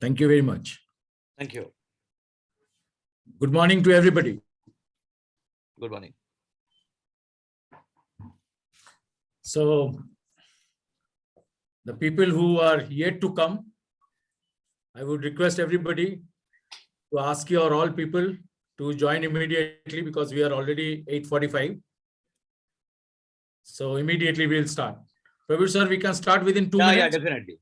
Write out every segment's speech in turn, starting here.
Thank you very much. Thank you. Good morning to everybody. Good morning. So, the people who are yet to come, I would request everybody to ask your all people to join immediately because we are already 8:45. So immediately we'll start. Prabhu sir, we can start within 2 minutes. Yeah, definitely.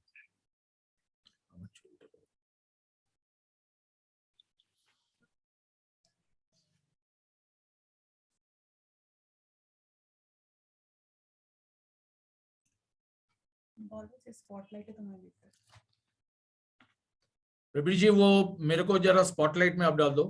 Praveen जी वो मेरे को जरा spotlight में आप डाल दो.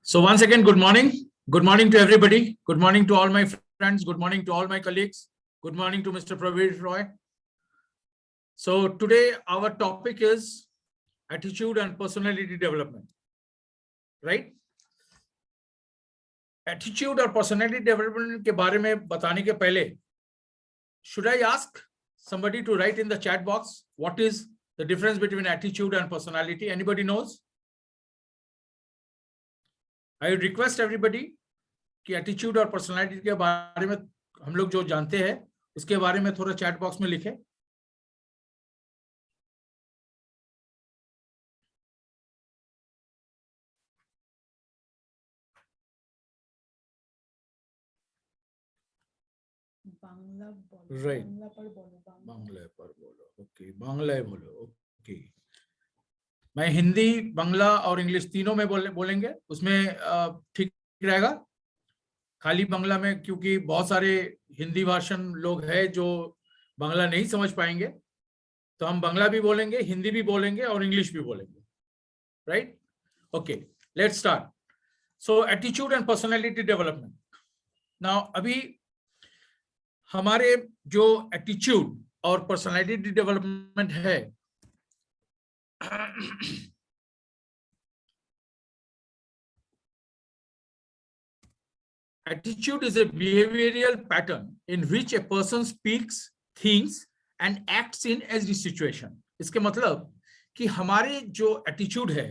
So once again, good morning. Good morning to everybody. Good morning to all my friends. Good morning to all my colleagues. Good morning to Mr. Praveen Roy. So today our topic is attitude and personality development, right? Attitude और personality development के बारे में बताने के पहले, should I ask somebody to write in the chat box what is the difference between attitude and personality? Anybody knows? I would request everybody कि attitude और personality के बारे में हम लोग जो जानते हैं उसके बारे में थोड़ा chat box में लिखें. Right. बांग्ला पर बोलो. Okay. बांग्ला बोलो. Okay. मैं हिंदी, बांग्ला और इंग्लिश तीनों में बोलेंगे. उसमें ठीक रहेगा. खाली बांग्ला में क्योंकि बहुत सारे हिंदी भाषण लोग हैं जो बांग्ला नहीं समझ पाएंगे, तो हम बांग्ला भी बोलेंगे, हिंदी भी बोलेंगे और इंग्लिश भी बोलेंगे. Right? Okay, let's start. So attitude and personality development. Now अभी हमारे जो एटीट्यूड और पर्सनालिटी डेवलपमेंट है, attitude is a behavioral pattern in which a person speaks, thinks and acts in every situation. इसके मतलब कि हमारे जो एटीट्यूड है,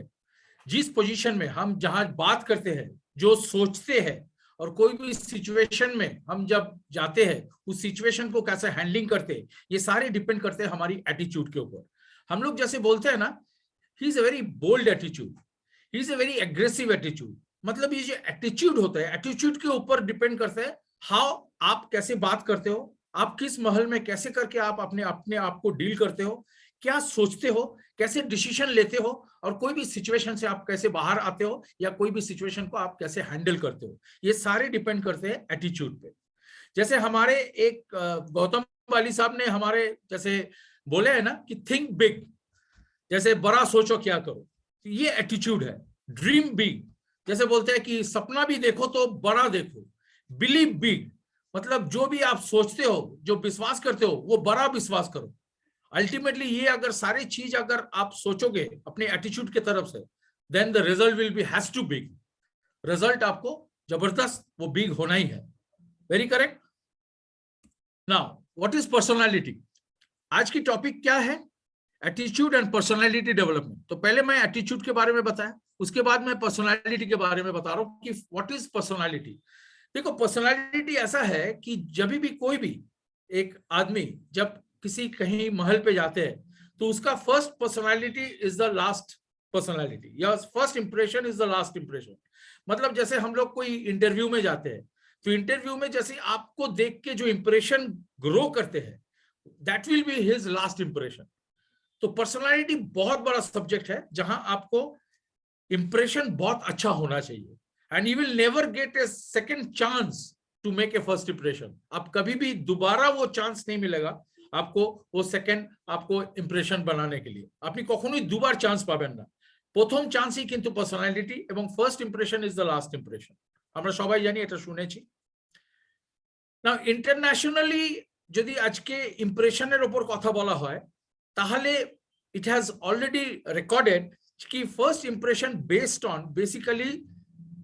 जिस पोजीशन में हम जहां बात करते हैं, जो सोचते हैं और कोई भी सिचुएशन में हम जब जाते हैं उस सिचुएशन को कैसे हैंडलिंग करते हैं, ये सारे डिपेंड करते हैं हमारी एटीट्यूड के ऊपर. हम लोग जैसे बोलते हैं ना, he is a very bold attitude, he is a very aggressive attitude. मतलब ये जो एटीट्यूड होता है, एटीट्यूड के ऊपर डिपेंड करता है हाउ आप कैसे बात करते हो, आप किस महल में कैसे करके आप अपने आप को डील करते हो, क्या सोचते हो, कैसे डिसीजन लेते हो और कोई भी सिचुएशन से आप कैसे बाहर आते हो या कोई भी सिचुएशन को आप कैसे हैंडल करते हो. ये सारे डिपेंड करते हैं एटीट्यूड पे. जैसे हमारे एक गौतम वाली साहब ने हमारे जैसे बोले है ना कि थिंक बिग, जैसे बड़ा सोचो क्या करो, ये एटीट्यूड है. ड्रीम बिग, जैसे बोलते हैं कि सपना भी देखो तो बड़ा देखो. बिलीव बिग, मतलब जो भी आप सोचते हो, जो विश्वास करते हो, वो बड़ा विश्वास करो. अल्टीमेटली ये अगर सारी चीज अगर आप सोचोगे अपने एटीट्यूड के तरफ से, then the result will be has to big. Result आपको जबरदस्त वो बिग होना ही है. Very correct. Now what is personality? आज की टॉपिक क्या है? Attitude and personality development. तो पहले मैं एटीट्यूड के बारे में बताया, उसके बाद मैं पर्सनालिटी के बारे में बता रहा हूं कि व्हाट इज पर्सनालिटी. देखो, पर्सनालिटी ऐसा है कि जब भी कोई भी एक आदमी जब किसी कहीं महल पे जाते हैं तो उसका first personality is the last personality, या first impression is the last impression. मतलब जैसे हम लोग कोई इंटरव्यू में जाते हैं तो इंटरव्यू में जैसे आपको देख के जो इंप्रेशन ग्रो करते हैं, that will be his last impression. तो पर्सनालिटी बहुत बड़ा सब्जेक्ट है जहां आपको इंप्रेशन बहुत अच्छा होना चाहिए. And you will never get a second chance to make a first impression. आप कभी भी दोबारा वो चांस नहीं मिलेगा आपको वो सेकंड आपको इंप्रेशन बनाने के लिए. আপনি কখনোই দুবার চান্স পাবেন না. প্রথম চান্সই কিন্তু পার্সোনালিটি এবং first impression is the last impression. আমরা সবাই জানি, এটা শুনেছি. নাও ইন্টারন্যাশনালি যদি আজকে ইমপ্রেশনের উপর কথা বলা হয় তাহলে it has already recorded कि first impression based on basically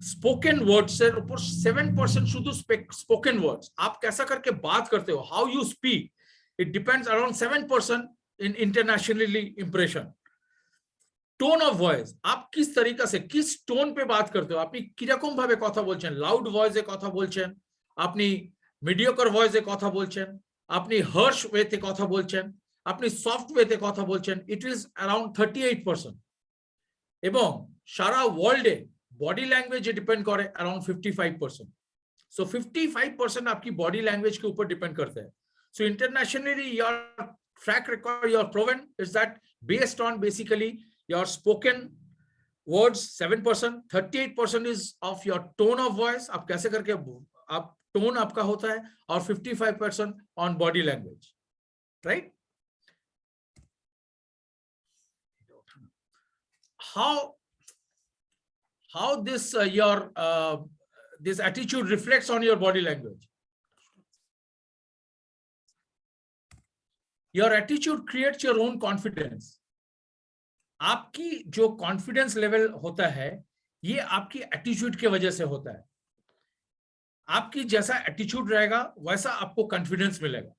spoken word से ऊपर 7% शुद्ध स्पोकन वर्ड्स, आप कैसा करके बात करते हो, how you speak, it depends around 7% in internationally impression. Tone of voice, आप किस तरीका से किस টোন पे बात करते हो, আপনি কিরকম ভাবে কথা বলছেন, লাউড ভয়েসে কথা বলছেন, আপনি মিডিওকার ভয়েসে কথা বলছেন, আপনি হার্শ ওয়েতে কথা বলছেন, আপনি সফট ওয়েতে কথা বলছেন, ইট ইজ অ্যারাউন্ড 38%। এবং সারা ওয়ার্ল্ডে बॉडी लैंग्वेज डिपेंड करे अराउंड 55%। सो 55% आपकी बॉडी लैंग्वेज के ऊपर डिपेंड करते हैं। So internationally your track record, your proven is that based on basically your spoken words 7%, 38% is of your tone of voice, आप कैसे करके आप टोन आपका होता है, और 55% on body language, right. how this this attitude reflects on your body language. Your attitude creates your own confidence. आपकी जो कॉन्फिडेंस लेवल होता है ये आपकी एटीट्यूड की वजह से होता है। आपकी जैसा एटीट्यूड रहेगा वैसा आपको कॉन्फिडेंस मिलेगा।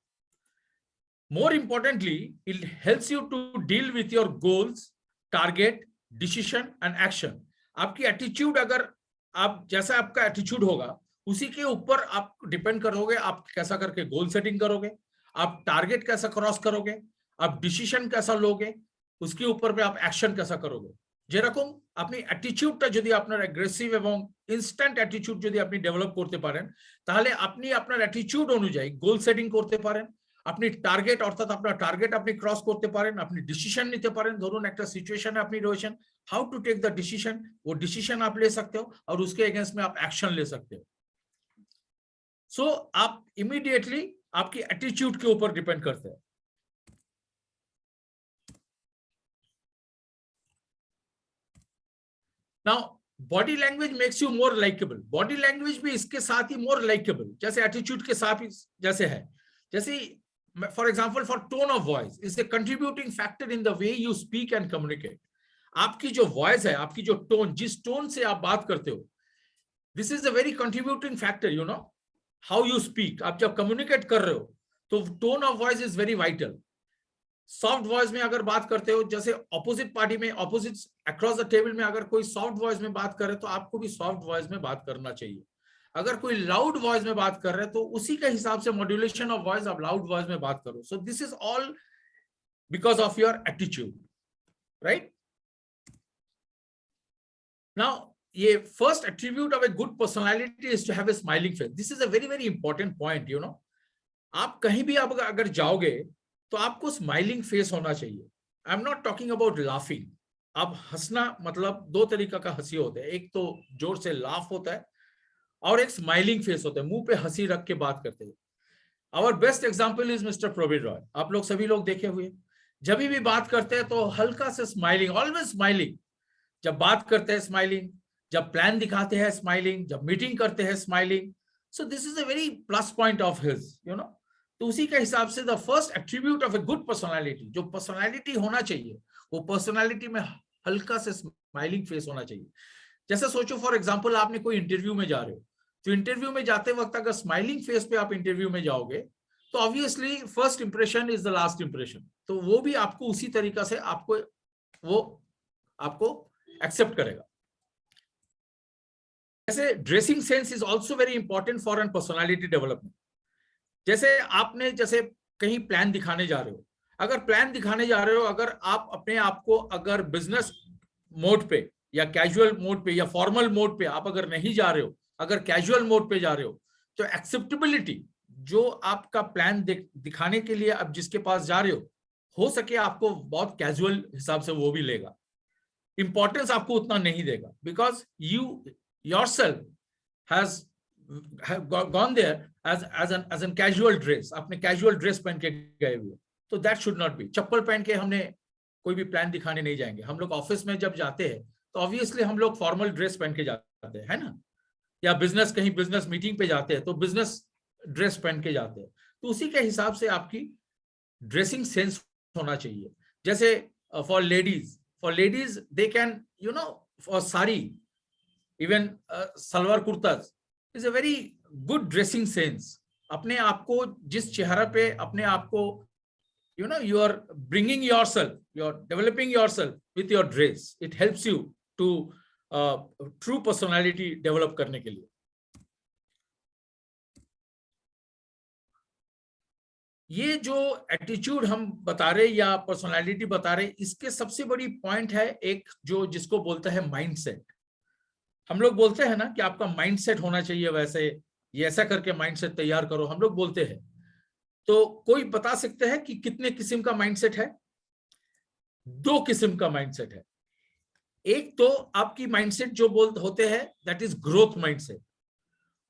More importantly it helps you to deal with your goals, target, decision and action. आपकी एटीट्यूड, अगर आप जैसा आपका एटीट्यूड होगा उसी के ऊपर आप डिपेंड करोगे, आप कैसा करके गोल सेटिंग करोगे, आप टारगेट कैसा क्रॉस करोगे, आप डिसीजन कैसा लोगे, उसके ऊपर पे आप एक्शन कैसा करोगे। যেরকম আপনি অ্যাটিটিউডটা যদি আপনার অ্যাগ্রেসিভ এবং ইনস্ট্যান্ট অ্যাটিটিউড যদি আপনি ডেভেলপ করতে পারেন তাহলে আপনি আপনার অ্যাটিটিউড অনুযায়ী গোল সেটিং করতে পারেন, আপনি টার্গেট অর্থাৎ আপনার টার্গেট আপনি ক্রস করতে পারেন, আপনি ডিসিশন নিতে পারেন। ধরুন একটা সিচুएशने আপনি রয়েছেন, how to take the decision, वो डिसीजन आप ले सकते हो और उसके अगेंस्ट में आप एक्शन ले सकते हो। सो आप इमीडिएटली आपकी एटीट्यूड के ऊपर डिपेंड करते हैं। Now body language makes you more likeable. Body language भी इसके साथ ही मोर लाइकेबल, जैसे एटीट्यूड के साथ ही जैसे है। जैसे for example for tone of voice is a contributing factor in the way you speak and communicate. आपकी जो वॉइस है, आपकी जो टोन, जिस टोन से आप बात करते हो, this is a very contributing factor, you know how you speak. आप जब कम्युनिकेट कर रहे हो तो tone of voice is very vital. Soft voice में अगर बात करते हो, जैसे ऑपोजिट पार्टी में, ऑपोजिट अक्रॉस द टेबल में अगर कोई सॉफ्ट वॉइस में बात करे तो आपको भी सॉफ्ट वॉइस में बात करना चाहिए। अगर कोई लाउड वॉइस में बात कर रहे हैं तो उसी के हिसाब से मॉड्यूलेशन ऑफ वॉइस आप लाउड वॉइस में बात करो। So this is all because of your attitude, right. Now, ये first attribute of a good personality is to have a smiling face. This is a very very important point, you know. आप कहीं भी आप अगर जाओगे तो आपको smiling face होना चाहिए। I am not talking about laughing. अब हंसना मतलब दो तरीका का हंसी होता है, एक तो जोर से लाफ होता है और एक स्माइलिंग फेस होता है, मुंह पे हंसी रख के बात करते हैं। Our best example is mister Praveen Roy. आप लोग सभी लोग देखे हुए, जब भी बात करते हैं तो हल्का से स्माइलिंग, ऑलवेज स्माइलिंग। जब बात करते हैं स्माइलिंग, जब प्लान दिखाते हैं स्माइलिंग, जब मीटिंग करते हैं smiling. So this is a very plus point of his, you know. तो उसी के हिसाब से the first attribute of a good personality, जो पर्सनालिटी होना चाहिए वो पर्सनालिटी में हल्का से स्माइलिंग फेस होना चाहिए। जैसे सोचो फॉर एग्जांपल आपने कोई इंटरव्यू में जा रहे हो, तो इंटरव्यू में जाते वक्त अगर स्माइलिंग फेस पे आप इंटरव्यू में जाओगे तो obviously first impression is the last impression. तो वो भी आपको उसी तरीका से आपको एक्सेप्ट करेगा। जैसे dressing sense is also very important for an personality development. जैसे आपने जैसे कहीं प्लान दिखाने जा रहे हो, अगर प्लान दिखाने जा रहे हो, अगर आप अपने आप को अगर बिजनेस मोड पे या कैजुअल मोड पे या फॉर्मल मोड पे आप अगर नहीं जा रहे हो, अगर कैजुअल मोड पे जा रहे हो, तो एक्सेप्टेबिलिटी जो आपका प्लान दिखाने के लिए आप जिसके पास जा रहे हो सके आपको बहुत कैजुअल हिसाब से वो भी लेगा, इंपॉर्टेंस आपको उतना नहीं देगा, because you yourself has gone there as an casual dress, आपने कैजुअल ड्रेस पहन के गए हुए, तो दैट शुड नॉट बी। चप्पल पहन के हमने कोई भी प्लान दिखाने नहीं जाएंगे। हम लोग ऑफिस में जब जाते हैं तो ऑब्वियसली हम लोग फॉर्मल ड्रेस पहन के जाते हैं, है ना, या बिजनेस कहीं बिजनेस मीटिंग पे जाते हैं तो बिजनेस ड्रेस पहन के जाते हैं। तो उसी के हिसाब से आपकी ड्रेसिंग सेंस होना चाहिए। जैसे for ladies, for ladies, they can, you know, for sari, even salwar kurtas is a very good dressing sense. अपने आप को जिस चेहरा पे अपने आप को, you know, you are bringing yourself, you are developing yourself with your dress. It helps you to true personality develop करने के लिए. ये जो एटीट्यूड हम बता रहे या पर्सनालिटी बता रहे, इसके सबसे बड़ी पॉइंट है एक जो जिसको बोलते हैं माइंडसेट. हम लोग बोलते हैं ना कि आपका माइंडसेट होना चाहिए, वैसे ये ऐसा करके माइंडसेट तैयार करो, हम लोग बोलते हैं. तो कोई बता सकते हैं कि कितने किस्म का माइंडसेट है? 2 किस्म का माइंडसेट है. एक तो आपकी माइंडसेट जो होते हैं दैट इज ग्रोथ माइंडसेट,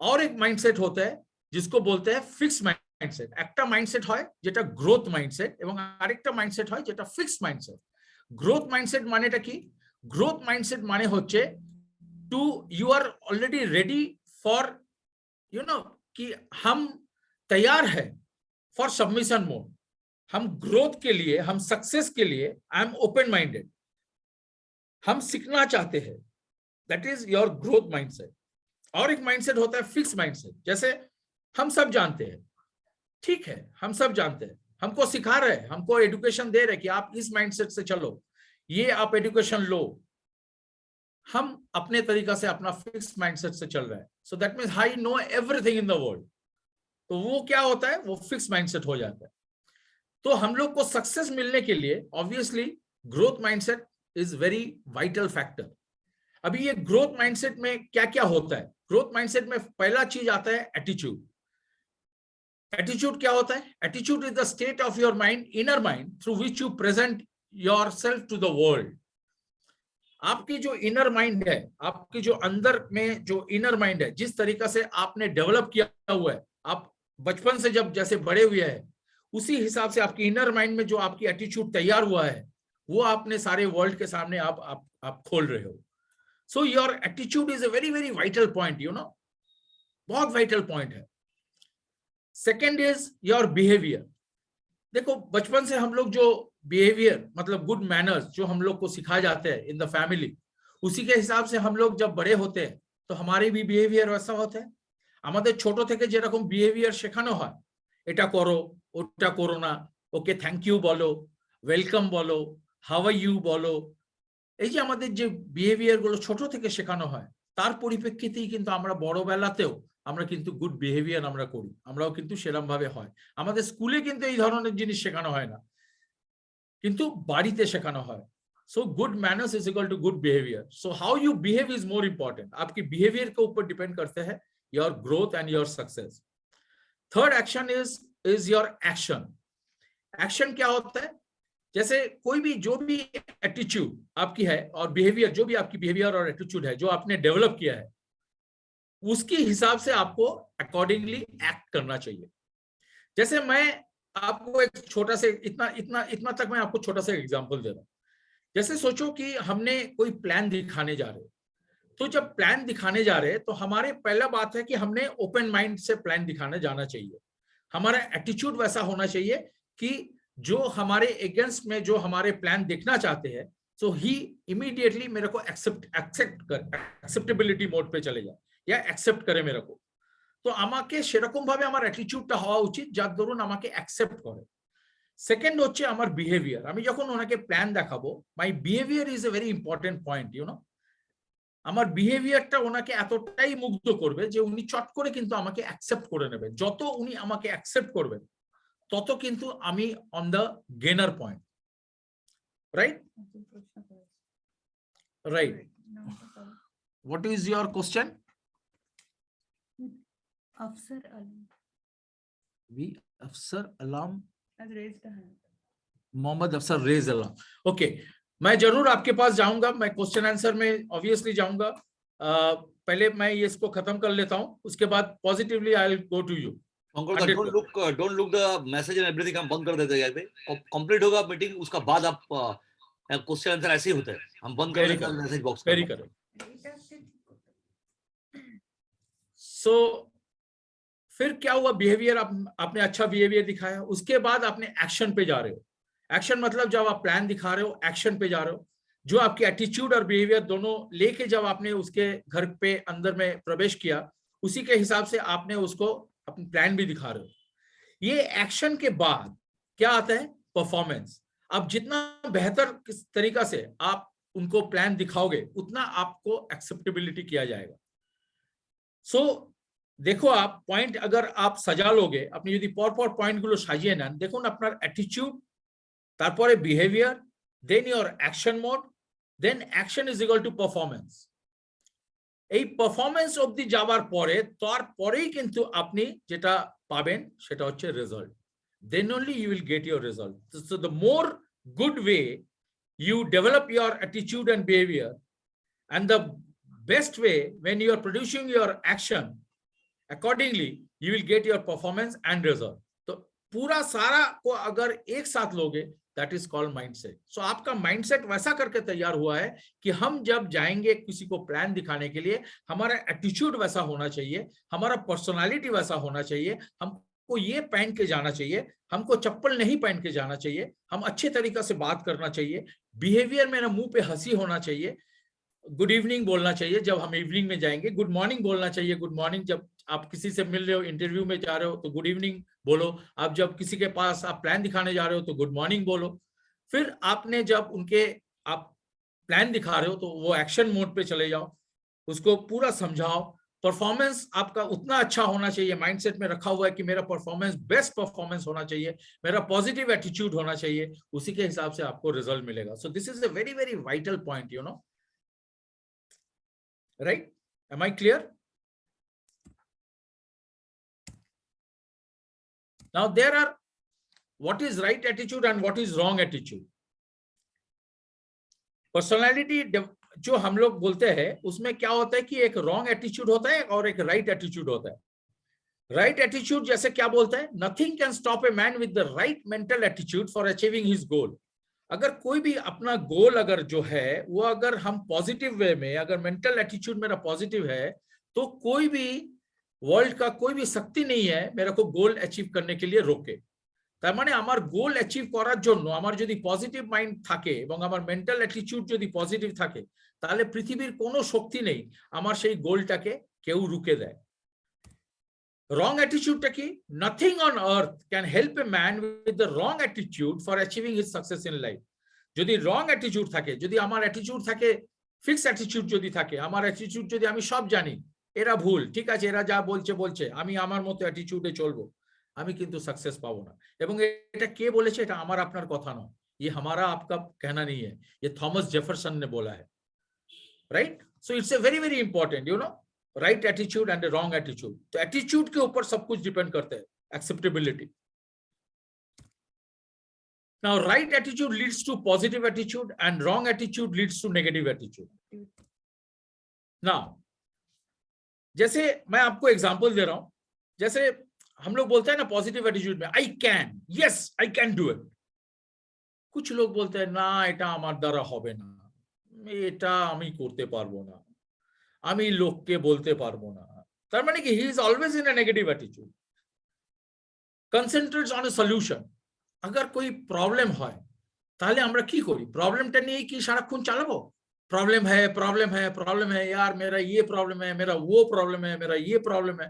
और एक माइंडसेट होता है जिसको बोलते हैं फिक्स মাইন্ডসেট. একটা মাইন্ডসেট হয় যেটা গ্রোথ মাইন্ডসেট এবং আরেকটা মাইন্ডসেট হয় যেটা ফিক্সড মাইন্ডসেট. গ্রোথ মাইন্ডসেট মানেটা কি? গ্রোথ মাইন্ডসেট মানে হচ্ছে to you are already ready for, you know, कि हम तैयार है फॉर सबमिशन मोड. हम ग्रोथ के लिए, हम सक्सेस के लिए आई एम ओपन माइंडेड, हम सीखना चाहते हैं. That is your growth mindset. और एक माइंडसेट होता है फिक्स माइंडसेट. जैसे हम सब जानते हैं, ठीक है, हम सब जानते हैं, हमको सिखा रहे हैं, हमको एजुकेशन दे रहे हैं कि आप इस माइंडसेट से चलो, ये आप एजुकेशन लो. हम अपने तरीका से अपना फिक्स माइंडसेट से चल रहे हैं. So that means I know everything in the world. तो वो क्या होता है? वो फिक्स माइंडसेट हो जाता है. तो हम लोग को सक्सेस मिलने के लिए obviously growth mindset is very vital factor. अभी ये ग्रोथ माइंडसेट में क्या क्या होता है? ग्रोथ माइंडसेट में पहला चीज आता है एटीट्यूड. एटीट्यूड क्या होता है? Attitude is the state of your mind, inner mind, through which you present yourself to the world. आपकी जो इनर माइंड है, आपकी जो अंदर में जो इनर माइंड है, जिस तरीका से आपने डेवलप किया हुआ है, आप बचपन से जब जैसे बड़े हुए हैं, उसी हिसाब से आपकी इनर माइंड में जो आपकी एटीट्यूड तैयार हुआ है, वो आपने सारे वर्ल्ड के सामने आप खोल रहे हो. So your attitude is a very very vital point, you know, बहुत वाइटल पॉइंट है. Second is your behaviour. देखो, बचपन से हम लोग जो बिहेवियर, मतलब गुड मैनर्स जो हम लोग को सिखाए जाते हैं इन द फैमिली, उसी के हिसाब से हम लोग जब बड़े होते हैं तो हमारे भी बिहेवियर वैसा होता है. আমাদের ছোট থেকে যেরকম বিহেভিয়ার শেখানো হয়, এটা করো, ওটা করো না, ওকে থ্যাংক ইউ বলো, ওয়েলকাম বলো, হাউ আর ইউ বলো, এই যে আমাদের যে বিহেভিয়ার গুলো ছোট থেকে শেখানো হয়, তার পরিপ্রেক্ষিতেই কিন্তু আমরা বড়বেলাতেও আমরা কিন্তু গুড বিহেভিয়ার আমরা করি, আমরাও কিন্তু সেরকম ভাবে হয়. আমাদের স্কুলে কিন্তু এই ধরনের জিনিস শেখানো হয় না, কিন্তু বাড়িতে শেখানো হয়. So good manners is equal to good behaviour. So how you behave is more important. आपकी बिहेवियर के ऊपर डिपेंड करते हैं your growth and your success. Third action is your action. Action क्या होता है? जैसे कोई भी जो भी एटीट्यूड आपकी है और बिहेवियर, जो भी आपकी बिहेवियर और एटीट्यूड है जो आपने डेवलप किया है, उसके हिसाब से आपको अकॉर्डिंगली एक्ट करना चाहिए. जैसे मैं आपको एक छोटा से इतना तक मैं आपको छोटा सा एग्जांपल दे रहा हूं. जैसे सोचो कि हमने कोई प्लान दिखाने जा रहे हैं, तो जब प्लान दिखाने जा रहे हैं तो हमारे पहला बात है कि हमने ओपन माइंड से प्लान दिखाने जाना चाहिए. हमारा एटीट्यूड वैसा होना चाहिए कि जो हमारे अगेंस्ट में जो हमारे प्लान देखना चाहते हैं, सो ही इमीडिएटली मेरे को एक्सेप्टेबिलिटी मोड पे चले जाए या एक्सेप्ट करे मेरे को. तो আমাকে সেরকম ভাবে আমার অ্যাটিটিউডটা হওয়া উচিত যার দরুন আমাকে অ্যাকসেপ্ট করে. সেকেন্ড হচ্ছে আমার বিহেভিয়ার. আমি যখন ওনাকে প্ল্যান দেখাবো, my behaviour is a very important point, you know. আমার বিহেভিয়ারটা ওনাকে এতটাই মুগ্ধ করবে যে উনি চট করে কিন্তু আমাকে অ্যাকসেপ্ট করে নেবেন. যত উনি আমাকে অ্যাকসেপ্ট করবেন তত কিন্তু আমি on the gainer point. Right? Right. What is your question? Afsar Alam अफसर अलाम has raised a hand. Mohammad अफसर रेज अलाम. ओके, मैं जरूर आपके पास जाऊंगा, मैं क्वेश्चन आंसर में ऑब्वियसली जाऊंगा. पहले मैं ये इसको खत्म कर लेता हूं, उसके बाद positively I will go to you. Don't look the message and everything. हम बंद कर देते हैं. कंप्लीट होगा मीटिंग, उसका बाद आप क्वेश्चन आंसर ऐसे ही होता है. हम बंद कर देते हैं message box. Very correct. So फिर क्या हुआ? बिहेवियर आपने अच्छा बिहेवियर दिखाया, उसके बाद आपने एक्शन पे जा रहे हो. एक्शन मतलब जब आप प्लान दिखा रहे हो, एक्शन पे जा रहे हो. जो आपकी एटीट्यूड और बिहेवियर दोनों लेके जब आपने उसके घर पे अंदर में प्रवेश किया, उसी के हिसाब से आपने उसको अपनी प्लान भी दिखा रहे हो। ये एक्शन के बाद क्या आता है? परफॉर्मेंस। अब जितना बेहतर किस तरीका से आप उनको प्लान दिखाओगे, उतना आपको एक्सेप्टेबिलिटी किया जाएगा। सो देखो, आप पॉइंट अगर आप सजा लोगे, अपनी यदि पर पॉइंट गुलो साजिए ना, देखो ना अपना एटीट्यूड, তারপরে behaviour, then your action mode, then action is equal to performance. এই পারফরম্যান্স অবধি যাবার পরে তারপরেই কিন্তু আপনি যেটা পাবেন সেটা হচ্ছে result. Then only you will get your result. So the more good way you develop your attitude and behaviour, and the best way when you are producing your action accordingly, you will get your performance and result. तो पूरा सारा को अगर एक साथ लोगे, that is called mindset. सो आपका mindset वैसा करके तैयार हुआ है कि हम जब जाएंगे किसी को प्लान दिखाने के लिए, हमारा एटीट्यूड वैसा होना चाहिए, हमारा पर्सनालिटी वैसा होना चाहिए, हमको ये पहन के जाना चाहिए, हमको चप्पल नहीं पहन के जाना चाहिए, हम अच्छे तरीके से बात करना चाहिए, बिहेवियर में ना मुंह पे हंसी होना चाहिए, गुड इवनिंग बोलना चाहिए जब हम इवनिंग में जाएंगे, गुड मॉर्निंग बोलना चाहिए, गुड मॉर्निंग जब आप किसी से मिल रहे हो, इंटरव्यू में जा रहे हो तो गुड इवनिंग बोलो, आप जब किसी के पास आप प्लान दिखाने जा रहे हो तो गुड मॉर्निंग बोलो। फिर आपने जब उनके आप प्लान दिखा रहे हो तो वो एक्शन मोड पे चले जाओ, उसको पूरा समझाओ। परफॉर्मेंस आपका उतना अच्छा होना चाहिए, माइंडसेट में रखा हुआ है कि मेरा परफॉर्मेंस बेस्ट परफॉर्मेंस होना चाहिए, मेरा पॉजिटिव एटीट्यूड होना चाहिए, उसी के हिसाब से आपको रिजल्ट मिलेगा। So this is a very very vital point, you know, right? Am I clear? Now there are what is right attitude and what is wrong attitude. Personality जो हम लोग बोलते हैं उसमें क्या होता है कि एक रॉन्ग एटीट्यूड होता है और एक राइट एटीट्यूड होता है। राइट एटीट्यूड जैसे क्या बोलता है? Nothing can stop a man with the right mental attitude for achieving his goal. अगर कोई भी अपना गोल अगर जो है वो अगर हम पॉजिटिव वे में, अगर मेंटल एटीट्यूड मेरा पॉजिटिव है, तो कोई भी वर्ल्ड का कोई भी शक्ति नहीं है मेरे को गोल अचीव करने के लिए रोके। तार माने आमार गोल अचीव करार जोन्नो आमार यदि पॉजिटिव माइंड थाके एबं आमार मेंटल एटीट्यूड यदि पॉजिटिव थाके, ताहले पृथिवीर कोनो शक्ति नेই आमार सेई गोलटाके केउ रुके देय। Wrong attitude टा की? Nothing on earth can help a man with the wrong attitude for achieving his success in life. যদি wrong attitude থাকে, যদি আমার attitude থাকে fixed attitude যদি থাকে, আমার attitude যদি আমি সব জানি, এরা ভুল, ঠিক আছে এরা যা বলছে বলছে, আমি আমার মতো attitude এ চলবো, আমি কিন্তু সাকসেস পাবো না। এবং এটা কে বলেছে? এটা আমার আপনার কথা নয়, ये हमारा आपका कहना नहीं है, ये थॉमस जेफरसन ने बोला है, right? So it's a very very important, you know, right attitude and wrong attitude. तो एटीट्यूड के ऊपर सब कुछ डिपेंड करता है, acceptability. Now right attitude leads to positive attitude and wrong attitude leads to negative attitude. नाउ जैसे मैं आपको एग्जांपल दे रहा हूं, जैसे हम लोग बोलते हैं ना पॉजिटिव एटीट्यूड में, I can, yes I can do it. कुछ लोग बोलते हैं ना এটা আমার দ্বারা হবে না, এটা আমি করতে পারবো না, আমি লোককে বলতে পারবো না। তার মানে কি he is always in a negative attitude, concentrates on a solution. अगर कोई प्रॉब्लम হয় তাহলে আমরা কি করি? প্রবলেমটা নিয়ে কি সারাক্ষণ চালাবো? प्रॉब्लम है प्रॉब्लम है प्रॉब्लम है, यार मेरा ये प्रॉब्लम है, मेरा वो प्रॉब्लम है, मेरा ये प्रॉब्लम है।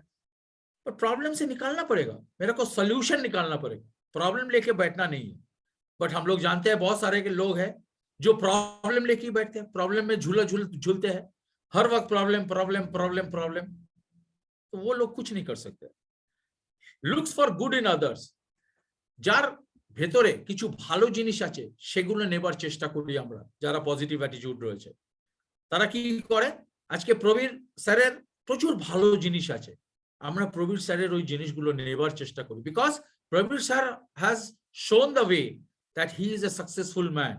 पर प्रॉब्लम से निकालना पड़ेगा, मेरे को सॉल्यूशन निकालना पड़ेगा, प्रॉब्लम लेके बैठना नहीं है। बट हम लोग जानते हैं बहुत सारे के लोग हैं जो प्रॉब्लम लेके बैठते हैं, प्रॉब्लम में झूलते हैं, हर वक्त प्रॉब्लम प्रॉब्लम प्रॉब्लम प्रॉब्लम। तो वो लोग कुछ नहीं कर सकते। Looks for good in others, যার ভেতরে কিছু ভালো জিনিস আছে সেগুলো নেবার চেষ্টা করি আমরা, যারা পজিটিভ অ্যাটিটিউড রয়েছে তারা কি করে? আজকে প্রবীর স্যারের প্রচুর ভালো জিনিস আছে, আমরা প্রবীর স্যারের ওই জিনিসগুলো নেবার চেষ্টা করি, বিকজ প্রবীর স্যার হ্যাজ শোন the way that he is a successful man.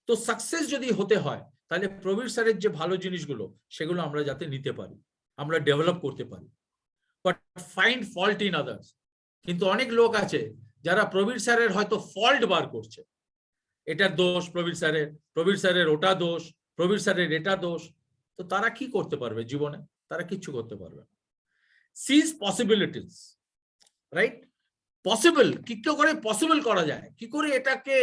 তো সাকসেস যদি হতে হয় তাহলে প্রবীর স্যারের যে ভালো জিনিসগুলো সেগুলো আমরা যাতে নিতে পারি, আমরা ডেভেলপ করতে পারি। But find fault in others. কিন্তু অনেক লোক আছে যারা প্রবীর স্যারের হয়তো ফল্ট বার করছে, এটার দোষ প্রবীর স্যারের ওটা দোষ, প্রবীর স্যারের এটা দোষ। তো তারা কি করতে পারবে জীবনে? তারা কিচ্ছু করতে পারবে না। সিজ পসিবিলিটিস, রাইট? পসিবল কি করে পসিবল করা যায়, কি করে এটাকে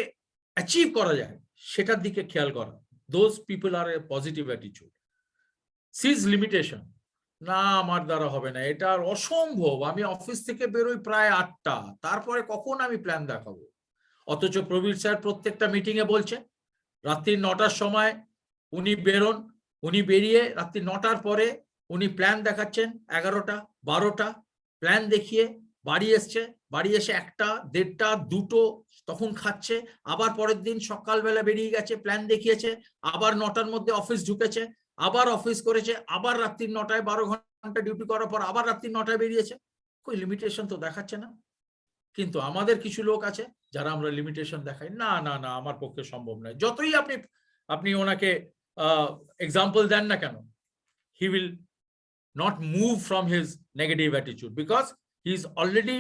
অ্যাচিভ করা যায় সেটার দিকে খেয়াল করা। those people are a positive attitude. Sees limitation. না আমার দ্বারা হবে না, এটা অসম্ভব, আমি অফিস থেকে বেরোই প্রায় 8টা, তারপরে কখন আমি প্ল্যান দেখাবো। অথচ প্রবীর স্যার প্রত্যেকটা মিটিং এ বলছে রাত্রি 9টার সময় উনি বেরোন, উনি বেরিয়ে রাত্রি 9টার পরে উনি প্ল্যান দেখাচ্ছেন 11টা 12টা প্ল্যান দেখিয়ে বাড়ি এসছে, বাড়ি এসে 1টা 1:30 2টো তখন খাচ্ছে, আবার পরের দিন সকালবেলা বেরিয়ে গেছে প্ল্যান দেখিয়েছে, আবার 9টার মধ্যে অফিস ঢুকেছে, আবার অফিস করেছে, আবার রাত্রি 9টায় 12 ঘন্টা ডিউটি করার পর আবার রাত্রি 9টায় বেরিয়েছে। কই লিমিটেশন তো দেখাচ্ছে না। কিন্তু আমাদের কিছু লোক আছে যারা আমরা লিমিটেশন দেখাই, না না না আমার পক্ষে সম্ভব নয়। যতই আপনি ওনাকে এক্সাম্পল দেন না কেন, he will not move from his negative attitude because he's already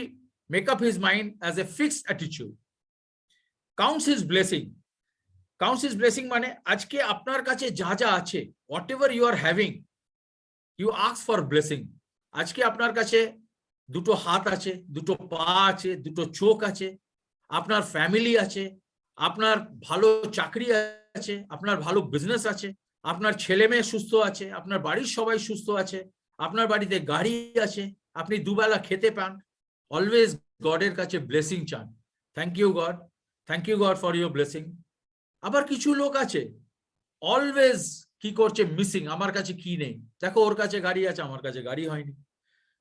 make up his mind as a fixed attitude. Counts his blessing. Counts his blessing মানে আজকে আপনার কাছে যা যা আছে, whatever you are having, you ask for blessing. আজকে আপনার কাছে দুটো হাত আছে, দুটো পা আছে, দুটো চোখ আছে, আপনার ফ্যামিলি আছে, আপনার ভালো চাকরি আছে, আপনার ভালো বিজনেস আছে, আপনার ছেলে মেয়ে সুস্থ আছে, আপনার বাড়ির সবাই সুস্থ আছে, আপনার বাড়িতে গাড়ি আছে, আপনি দুবেলা খেতে পান, অলওয়েজ গডের কাছে ব্লেসিং চান। Thank you God for your blessing. আবার কিছু লোক আছে অলওয়েজ কি করছে, মিসিং, আমার কাছে কি নেই, দেখো ওর কাছে গাড়ি আছে আমার কাছে গাড়ি হয়নি,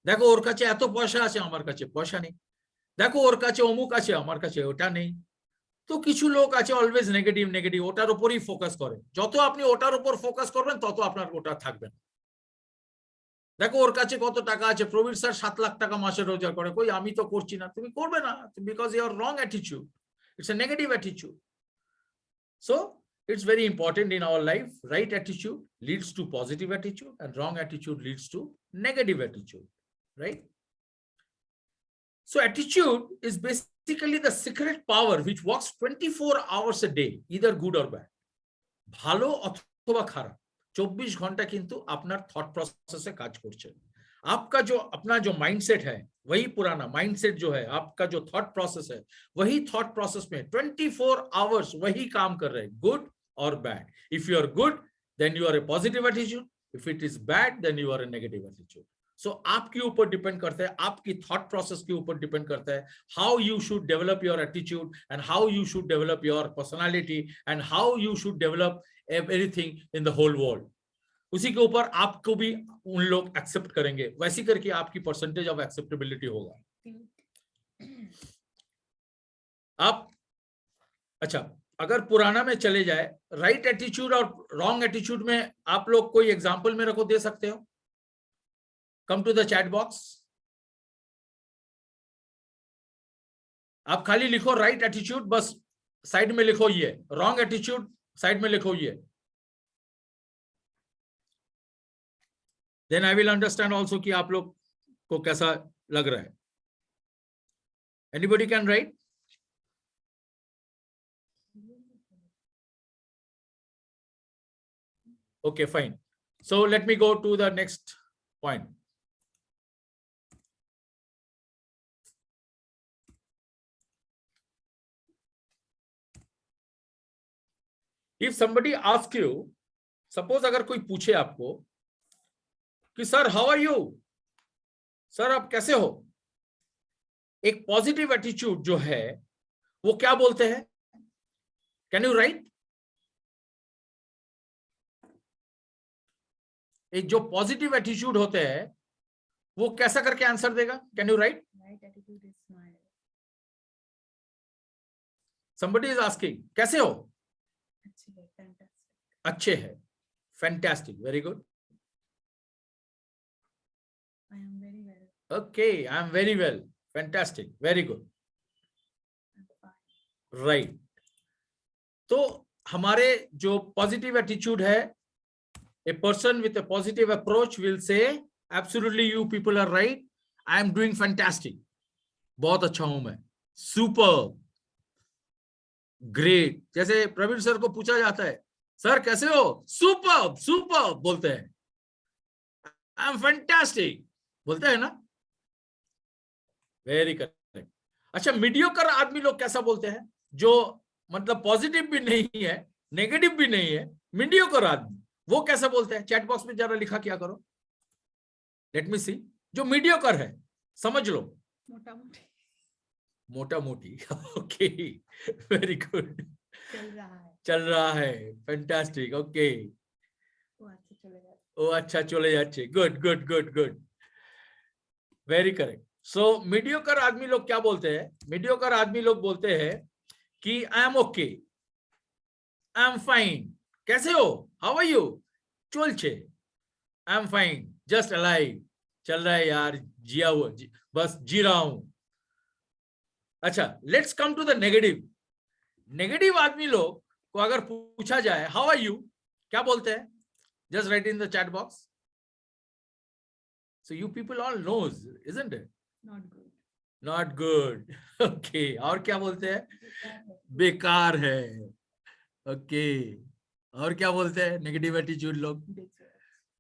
দেখো ওর কাছে এত পয়সা আছে আমার কাছে পয়সা নেই, দেখো ওর কাছে অমুক আছে আমার কাছে ওটা নেই। তো কিছু লোক আছে অলওয়েজ নেগেটিভ, ওটার উপরই ফোকাস করে। যত আপনি ওটার উপর ফোকাস করবেন তত আপনার ওটা থাকবে না। দেখো ওর কাছে কত টাকা আছে, প্রবীর স্যার 7 লাখ টাকা মাসে রোজগার করে, কই আমি তো করছি না, তুমি করবে না, because your wrong attitude, it's a negative attitude. So it's very important in our life. Right attitude leads to positive attitude and wrong attitude leads to negative attitude, right? So attitude is basically the secret power which works 24 hours a day, either good or bad. ভালো অথবা খারাপ 24 घंटा কিন্তু আপনার thought process কাজ করছে। आपका जो अपना जो माइंडसेट है वही पुराना माइंडसेट जो है, आपका जो थॉट प्रोसेस है वही थॉट प्रोसेस में 24 आवर्स वही काम कर रहे हैं, गुड और bad. If you are good then you are a positive attitude, if it is bad then you are a negative attitude. So आपके ऊपर डिपेंड करता है, आपकी थॉट प्रोसेस के ऊपर डिपेंड करता है how you should develop your attitude and how you should develop your personality and how you should develop everything in the whole world. उसी के ऊपर आपको भी उन लोग एक्सेप्ट करेंगे, वैसी करके आपकी परसेंटेज ऑफ एक्सेप्टेबिलिटी होगा। आप अच्छा अगर पुराना में चले जाए, राइट एटीट्यूड और रॉन्ग एटीट्यूड में आप लोग कोई एग्जांपल मेरे को दे सकते हो? Come to the chat box. आप खाली लिखो राइट एटीट्यूड, बस साइड में लिखो ये, रॉन्ग एटीट्यूड साइड में लिखो ये, then I will understand also कि आप लोग को कैसा लग रहा है। Anybody can write? Okay, fine. So let me go to the next point. If somebody asks you, suppose अगर कोई पूछे आपको कि sir how are you, sir आप कैसे हो, एक पॉजिटिव एटीट्यूड जो है वो क्या बोलते हैं? Can you right? एक जो पॉजिटिव एटीट्यूड होते हैं वो कैसा करके आंसर देगा? Can you right? Right attitude is smile. somebody is asking कैसे हो? अच्छी है, fantastic. अच्छे है, fantastic, very good. I am very well. Okay, I am very well, fantastic, very good, I'm fine. Right. तो हमारे जो पॉजिटिव एटीट्यूड है, a person with a positive approach will say absolutely you people are right, I am doing fantastic, बहुत अच्छा हूं मैं, super, great. जैसे Praveen sir को पूछा जाता है सर कैसे हो, सुपर सुपर बोलते हैं, आई एम फैंटास्टिक बोलते हैं ना, वेरी करेक्ट। अच्छा मीडियोकर आदमी लोग कैसा बोलते हैं, जो मतलब पॉजिटिव भी नहीं है नेगेटिव भी नहीं है, मीडियोकर आदमी वो कैसे बोलते हैं? चैट बॉक्स में जरा लिखा क्या करो, लेट मी सी। जो मीडियोकर है समझ लो, मोटा मोटी मोटा मोटी। ओके, वेरी गुड, चल रहा है, चल रहा है, फैंटास्टिक, ओके, वो अच्छे चले जाते, ओ अच्छा चले जाच्छे, good good good good, very correct. So mediocre आदमी लोग क्या बोलते हैं? मीडियोकर आदमी लोग बोलते हैं कि I am okay, I am fine. कैसे हो? How are you? चलছে, I am fine, just alive, चल रहा है यार, जिया हुआ बस जी रहा हूं। अच्छा, let's come to the negative. Negative आदमी लोग को अगर पूछा जाए हाउ आर यू, क्या बोलते हैं? Just write in the chat box. So you people all knows, isn't it? Not good, not good, okay. और क्या बोलते हैं? बेकार है, बेकार है, ओके। और क्या बोलते हैं नेगेटिव एटीट्यूड लोग? बेचैन,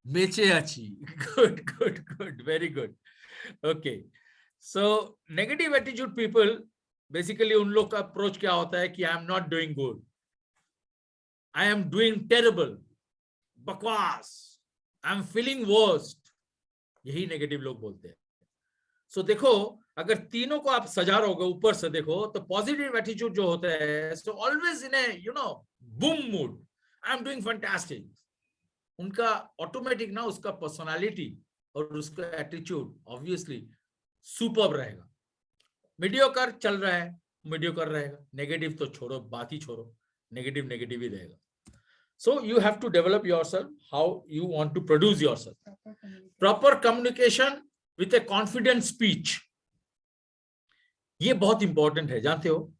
बेचे अच्छी, good good good, very good, okay. So negative attitude people basically उन लोग का अप्रोच क्या होता है कि I am not doing good, I am doing terrible, बकवास, आई एम फीलिंग वर्स्ट, यही नेगेटिव लोग बोलते हैं। सो देखो, अगर तीनों को आप सजा रहोगे ऊपर से देखो तो पॉजिटिव एटीट्यूड जो होता है, so always in A boom mood, I am doing fantastic, उनका ऑटोमेटिक ना उसका पर्सनालिटी और उसका एटीट्यूड ऑब्वियसली सुपर्ब रहेगा। मीडियोकर चल रहा है, मीडियोकर रहेगा, नेगेटिव तो छोड़ो, बात ही छोड़ो, नेगेटिव नेगेटिव ही रहेगा। So you have to develop yourself, how you want to produce yourself. Proper communication with a confident speech, ये बहुत इंपॉर्टेंट है, जानते हो?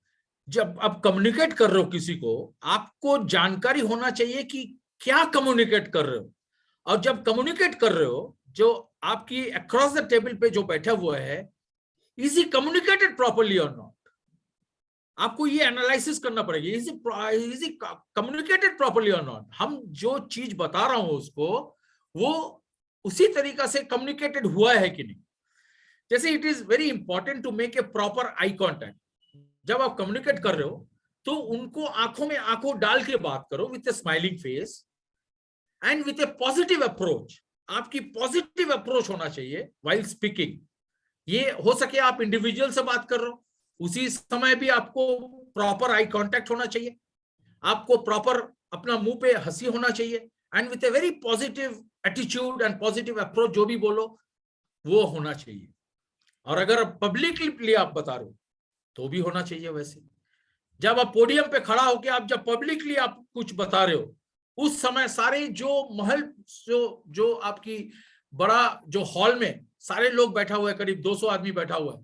जब आप कम्युनिकेट कर रहे हो किसी को, आपको जानकारी होना चाहिए कि क्या कम्युनिकेट कर रहे हो। और जब कम्युनिकेट कर रहे हो, जो आपकी अक्रॉस द टेबल पे जो बैठा हुआ है, इज ही कम्युनिकेटेड प्रॉपरली और नॉट? आपको ये एनालिसिस करना पड़ेगा, इज ही कम्युनिकेटेड प्रॉपरली और नॉट। हम जो चीज बता रहा हूं उसको, वो उसी तरीका से कम्युनिकेटेड हुआ है कि नहीं। जैसे it is very important to make a proper eye contact. जब आप कम्युनिकेट कर रहे हो तो उनको आंखों में आंखों डाल के बात करो with A smiling face and with A positive approach. आपकी पॉजिटिव अप्रोच होना चाहिए वाइल स्पीकिंग। ये हो सके आप इंडिविजुअल से बात कर रहे हो, उसी समय भी आपको प्रॉपर आई कांटेक्ट होना चाहिए, आपको प्रॉपर अपना मुंह पे हंसी होना चाहिए and with a very positive attitude and positive approach, जो भी बोलो वो होना चाहिए। और अगर पब्लिकली आप बता रहे हो तो भी होना चाहिए वैसे। जब आप पोडियम पे खड़ा होकर आप जब पब्लिकली आप कुछ बता रहे हो, उस समय सारे जो महल जो आपकी बड़ा जो हॉल में सारे लोग बैठा हुआ है, करीब 200 आदमी बैठा हुआ है,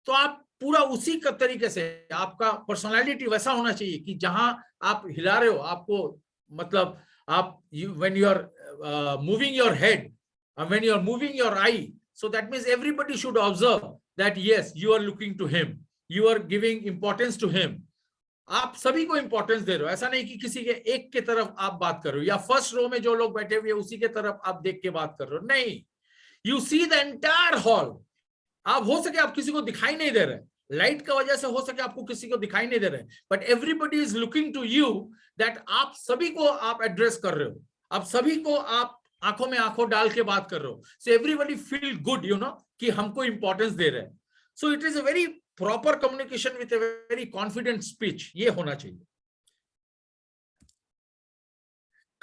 तो आप पूरा उसी का तरीके से आपका पर्सनालिटी वैसा होना चाहिए कि जहां आप हिला रहे हो, आपको मतलब आप when you are moving your head, when you are moving your eye, so that means everybody should observe that yes, you are looking to him, you are giving importance to him. आप सभी को importance दे रहे हो, ऐसा नहीं कि किसी के एक के तरफ आप बात कर रहे हो या फर्स्ट रो में जो लोग बैठे हुए उसी के तरफ आप देख के बात कर रहे हो, नहीं। You see the entire hall. आप हो सके आप किसी को दिखाई नहीं दे रहे, लाइट का वजह से हो सके आपको किसी को दिखाई नहीं दे रहे, but everybody is looking to you, that आप सभी को आप एड्रेस कर रहे हो, आप सभी को आप आंखों में आंखों डाल के बात कर रहे हो। सो एवरीबडी फील गुड, कि हमको इंपॉर्टेंस दे रहे हैं। So it is a very proper communication with a very confident speech, ये होना चाहिए।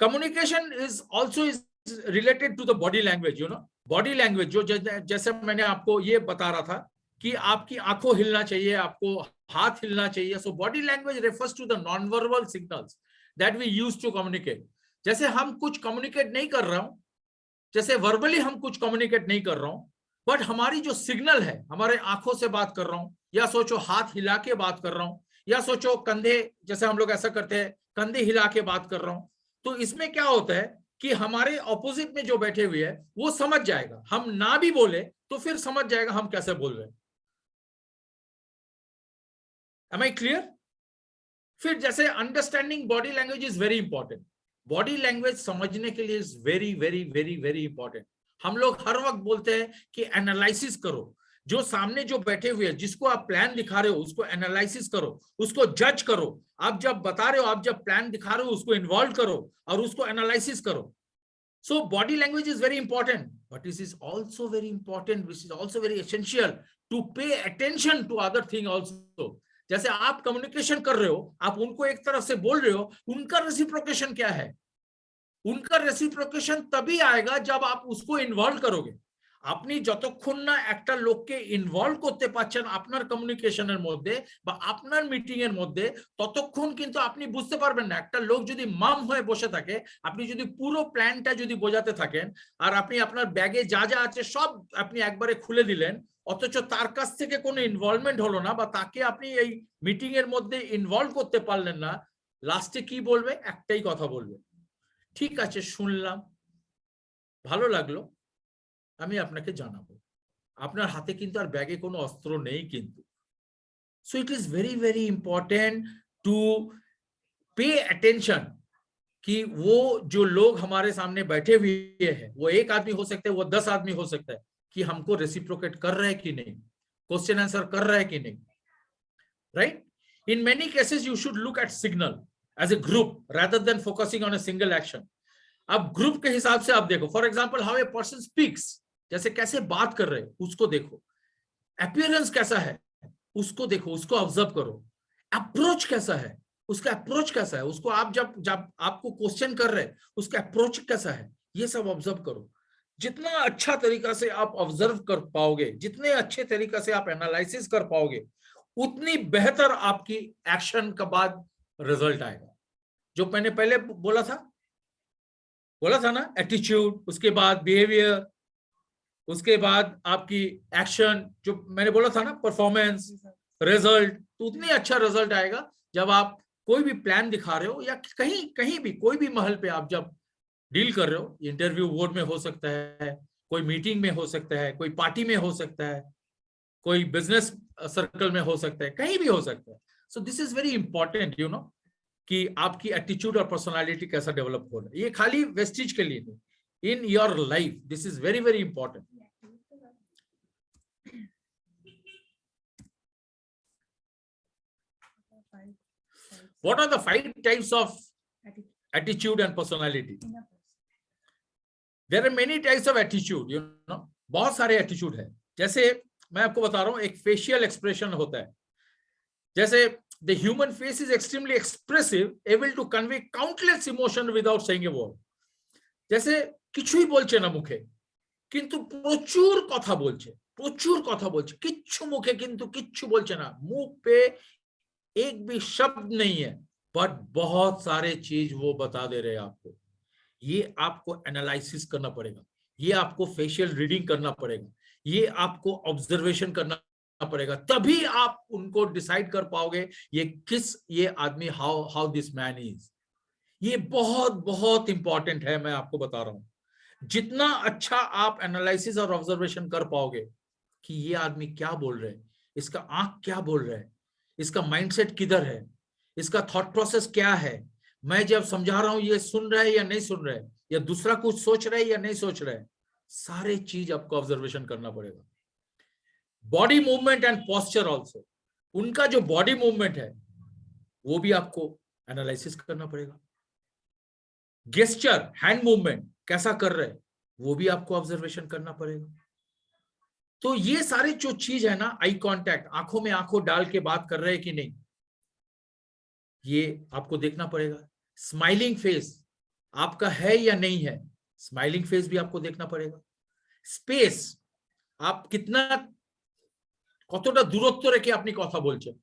Communication is also is related to the body language, body language जो जैसे मैंने आपको ये बता रहा था कि आपकी आंखों हिलना चाहिए, आपको हाथ हिलना चाहिए। So body language refers to the non verbal signals that we use to communicate. जैसे हम कुछ कम्युनिकेट नहीं कर रहा हूं, जैसे वर्बली हम कुछ कम्युनिकेट नहीं कर रहा हूं, बट हमारी जो सिग्नल है, हमारे आंखों से बात कर रहा हूं, या सोचो हाथ हिला के बात कर रहा हूं, या सोचो कंधे, जैसे हम लोग ऐसा करते हैं कंधे हिला के बात कर रहा हूं, तो इसमें क्या होता है कि हमारे ऑपोजिट में जो बैठे हुए हैं वो समझ जाएगा। हम ना भी बोले तो फिर समझ जाएगा हम कैसे बोल रहे हैं। Am I clear? फिर जैसे understanding body language is very important. Body language समझने के लिए is very very very very important. हम लोग हर वक्त बोलते हैं कि एनालिसिस करो, जो सामने जो बैठे हुए हैं, जिसको आप प्लान दिखा रहे हो, उसको एनालिसिस करो, उसको जज करो। आप जब बता रहे हो, आप जब प्लान दिखा रहे हो, उसको इन्वॉल्व करो और उसको एनालिसिस करो। So body language is very important, but this is also very important, which is also very essential to pay attention to other thing also. जैसे आप कम्युनिकेशन कर रहे हो, आप उनको एक तरफ से बोल रहे हो, उनका रेसिप्रोकेशन क्या है? उनका रेसिप्रोकेशन तभी आएगा जब आप उसको इन्वॉल्व करोगे। আপনি যতক্ষণ না একটা লোককে ইনভলভ করতে পারছেন আপনার কমিউনিকেশনের মধ্যে বা আপনার মিটিং এর মধ্যে, ততক্ষণ কিন্তু আপনি বুঝতে পারবেন না। একটা লোক যদি মাম হয়ে বসে থাকে, আপনি যদি পুরো প্ল্যানটা যদি বোঝাতে থাকেন আর আপনি আপনার ব্যাগে যা যা আছে সব আপনি একবারে খুলে দিলেন, অথচ তার কাছ থেকে কোনো ইনভলভমেন্ট হলো না বা তাকে আপনি এই মিটিং এর মধ্যে ইনভলভ করতে পারলেন না, লাস্টে কি বলবে? একটাই কথা বলবে, ঠিক আছে শুনলাম, ভালো লাগলো, আমি আপনাকে জানাবো। আপনার হাতে কিন্তু আর ব্যাগে কোনো অস্ত্র নেই কিন্তু। So it is very very important to pay attention कि वो जो लोग हमारे सामने बैठे हुए हैं, वो एक आदमी हो सकते हैं, वो 10 आदमी हो सकता है, कि हमको रेसिप्रोकेट कर रहे हैं कि नहीं, क्वेश्चन आंसर कर रहे हैं कि नहीं, right? In many cases you should look at signal as a group rather than focusing on a single action. अब ग्रुप के हिसाब से आप देखो, for example how a person speaks, जैसे कैसे बात कर रहे हैं उसको देखो, अपीयरेंस कैसा है उसको देखो, उसको ऑब्जर्व करो, अप्रोच कैसा है, उसका अप्रोच कैसा है, उसको आप जब आपको क्वेश्चन कर रहे हैं उसका अप्रोच कैसा है, ये सब ऑब्जर्व करो। जितना अच्छा तरीका से आप ऑब्जर्व कर पाओगे, जितने अच्छे तरीका से आप एनालिसिस कर पाओगे, उतनी बेहतर आपकी एक्शन का बाद रिजल्ट आएगा। जो मैंने पहले बोला था ना, एटीट्यूड, उसके बाद बिहेवियर, उसके बाद आपकी एक्शन, जो मैंने बोला था ना, परफॉर्मेंस, रिजल्ट, तो उतनी अच्छा रिजल्ट आएगा जब आप कोई भी प्लान दिखा रहे हो या कहीं भी कोई भी महल पे आप जब डील कर रहे हो। इंटरव्यू बोर्ड में हो सकता है, कोई मीटिंग में हो सकता है, कोई पार्टी में हो सकता है, कोई बिजनेस सर्कल में हो सकता है, कहीं भी हो सकता है। So this is very important, you know, कि आपकी एटीट्यूड और पर्सनालिटी कैसा डेवलप हो रहा है। ये खाली वेस्टिज के लिए नहीं, in your life this is very very important. What are the 5 types of attitude and personality? There are many types of attitude, you know, बहुत सारे attitude है। जैसे मैं आपको बता रहा हूँ, एक facial expression होता है। जैसे the human face is extremely expressive, able to convey countless emotion without saying a word. जैसे কিছুই বলছে না মুখে, কিন্তু প্রচুর কথা বলছে, কিচ্ছু মুখে কিন্তু কিচ্ছু বলছে না, মুখ पे एक भी शब्द नहीं है, बट बहुत सारे चीज वो बता दे रहे हैं आपको। ये आपको एनालिसिस करना पड़ेगा, ये आपको फेशियल रीडिंग करना पड़ेगा, ये आपको ऑब्जर्वेशन करना पड़ेगा, तभी आप उनको डिसाइड कर पाओगे ये आदमी हाउ दिस मैन इज। ये बहुत बहुत इंपॉर्टेंट है, मैं आपको बता रहा हूं। जितना अच्छा आप एनालिसिस और ऑब्जर्वेशन कर पाओगे कि ये आदमी क्या बोल रहे हैं, इसका आंख क्या बोल रहा है, इसका माइंडसेट किधर है, इसका थॉट प्रोसेस क्या है, मैं जब समझा रहा हूं ये सुन रहा है या नहीं सुन रहा है, या दूसरा कुछ सोच रहा है या नहीं सोच रहा है, सारे चीज आपको ऑब्जर्वेशन करना पड़ेगा। Body movement and posture also, उनका जो बॉडी मूवमेंट है वो भी आपको एनालिसिस करना पड़ेगा। गेस्चर, हैंड मूवमेंट कैसा कर रहे हैं, वो भी आपको ऑब्जर्वेशन करना पड़ेगा। तो ये सारी जो चीज है ना, आई कांटेक्ट, आंखों में आंखों डाल के बात कर रहे हैं कि नहीं, ये आपको देखना पड़ेगा। स्माइलिंग फेस आपका है या नहीं है, स्माइलिंग फेस भी आपको देखना पड़ेगा। स्पेस, आप कितना কতটা দূরত্ব রেখে আপনি কথা বলছেন,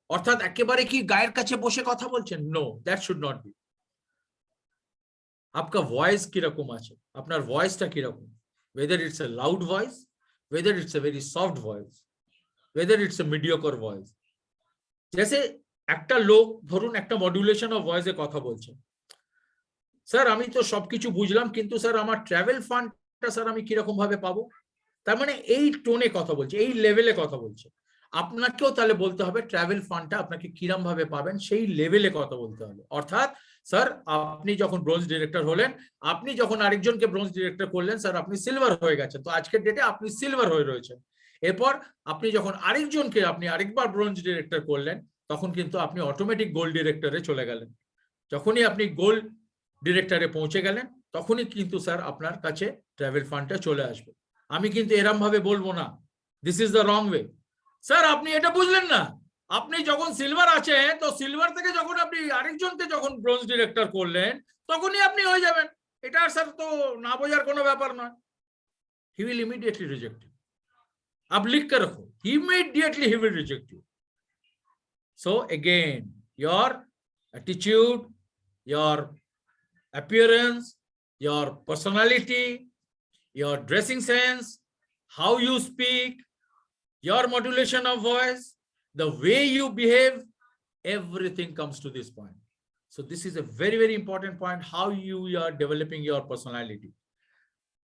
অর্থাৎ একেবারে কি গায়ের কাছে বসে কথা বলছেন, no, that should not be. आपका वॉइस কিরকম আছে, আপনার ভয়েসটা কিরকম, whether it's a loud voice, whether it's a very soft voice, whether it's a mediocre voice। जैसे একটা লোক ধরুন একটা মডুলেশন অফ ভয়েসে কথা বলছে, স্যার আমি তো সবকিছু বুঝলাম, কিন্তু স্যার আমার ট্রাভেল ফান্ডটা স্যার আমি কিরকম ভাবে পাবো, তার মানে এই টোনে কথা বলছে, এই লেভেলে কথা বলছে। আপনাকেও তাহলে বলতে হবে ট্রাভেল ফান্ডটা আপনাকে কিরকম ভাবে পাবেন, সেই লেভেলে কথা বলতে হবে। অর্থাৎ স্যার আপনি যখন ব্রোঞ্জ ডিরেক্টর হলেন, আপনি যখন আরেকজনকে ব্রোঞ্জ ডিরেক্টর করলেন, স্যার আপনি সিলভার হয়ে গেছেন, তো আজকের ডেটে আপনি সিলভার হয়ে রয়েছেন। এরপর আপনি যখন আরেকজনকে আপনি আরেকবার ব্রোঞ্জ ডিরেক্টর করলেন, তখন কিন্তু আপনি অটোমেটিক গোল্ড ডিরেক্টরে চলে গেলেন। যখনই আপনি গোল্ড ডিরেক্টরে পৌঁছে গেলেন, তখনই কিন্তু স্যার আপনার কাছে ট্রাভেল ফান্ডটা চলে আসবে। আমি কিন্তু এরম ভাবে বলবো না, this is the wrong way. Sir আপনি এটা বুঝলেন না, আপনি যখন সিলভার আছে, তো সিলভার থেকে যখন আপনি আরেকজনকে যখন ব্রোঞ্জ ডিরেক্টর করলেন, তখনই আপনি হয়ে যাবেন। এটা স্যার তো না বোঝার কোনো ব্যাপার নয়। He will immediately reject you. आप लिख कर रखो, immediately he will reject you. So again, your attitude, your appearance, your personality, your dressing sense, how you speak, your modulation of voice, the way you behave, everything comes to this point. So this is a very, very important point, how you are developing your personality.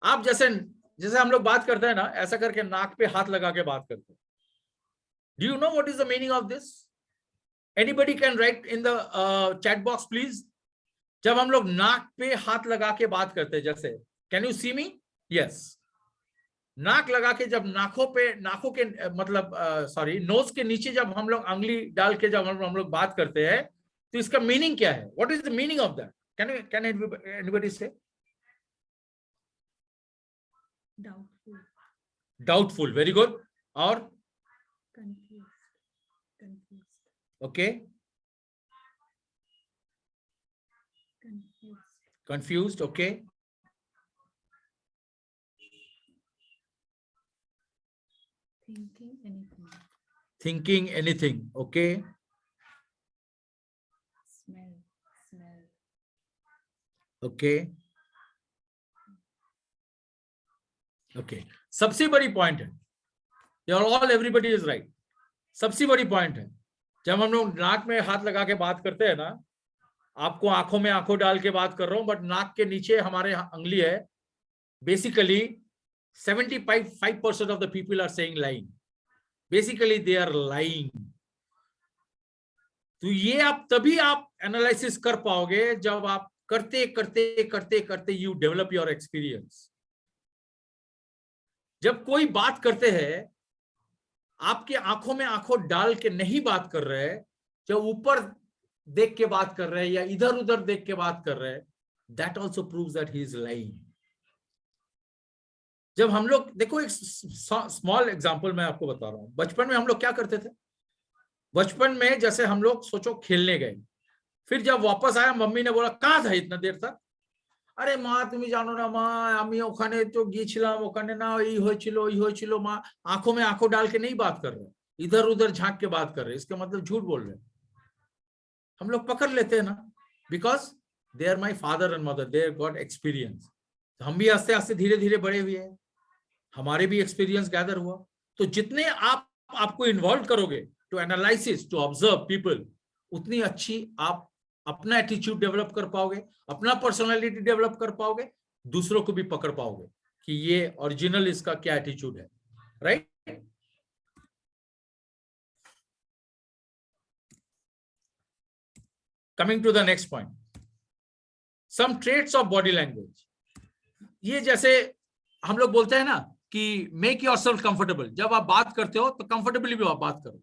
आप जैसे हम लोग बात करते हैं ना, ऐसा करके नाक पे हाथ लगा के बात करते हैं। Do you know what is the meaning of this? Anybody can write in the chat box, please. जब हम लोग नाक पे हाथ लगा के बात करते हैं, जैसे can you see me? Yes. नाक लगा के जब नाकों के मतलब सॉरी नोज के नीचे जब हम लोग अंगुली डाल के जब हम लोग बात करते हैं, तो इसका मीनिंग क्या है? What is the meaning of that? Can anybody say? Doubtful. Doubtful, very good. Or Confused. okay, confused, okay. Thinking anything, okay. Smell. Okay. Okay. सबसे बड़ी पॉइंट है, everybody is right. सबसे बड़ी पॉइंट है, जब हम लोग नाक में हाथ लगा के बात करते हैं ना, आपको आंखों में आंखों डाल के बात कर रहा हूं, बट नाक के नीचे हमारे अंगुली है। Basically 75% of the people are saying lying. Basically they are lying. तो ये आप तभी आप एनालिसिस कर पाओगे जब आप करते करते करते करते यू डेवलप योर एक्सपीरियंस। जब कोई बात करते हैं, आपके आंखों में आंखों डाल के नहीं बात कर रहे हैं, जब ऊपर देख के बात कर रहे हैं या इधर उधर देख के बात कर रहे हैं, that also proves that he is lying. जब हम लोग देखो, एक स्मॉल एग्जांपल मैं आपको बता रहा हूं। बचपन में हम लोग क्या करते थे? बचपन में जैसे हम लोग सोचो खेलने गए, फिर जब वापस आया, मम्मी ने बोला कहां था इतना देर तक? আরে মা তুমি জানো না মা, আমি ওখানে তো গিয়েছিলাম, ওখানে না এই হয়েছিল মা। आंखों में आंखों डाल के नहीं बात कर रहे, इधर उधर झांक के बात कर रहे, इसका मतलब झूठ बोल रहे। हम लोग पकड़ लेते हैं ना, because they are my father and mother, they got experience. हम भी आस्ते आस्ते धीरे धीरे बड़े हुए हैं, हमारे भी एक्सपीरियंस गैदर हुआ। तो जितने आपको इन्वॉल्व करोगे to analysis, to observe people, उतनी अच्छी आप अपना एटीट्यूड डेवलप कर पाओगे, अपना पर्सनालिटी डेवलप कर पाओगे, दूसरों को भी पकड़ पाओगे कि ये ओरिजिनल इसका क्या एटीट्यूड है, right? Coming to the next point, some traits of body language. ये जैसे हम लोग बोलते हैं ना कि मेक योरसेल्फ कंफर्टेबल। जब आप बात करते हो तो कंफर्टेबली भी आप बात करो।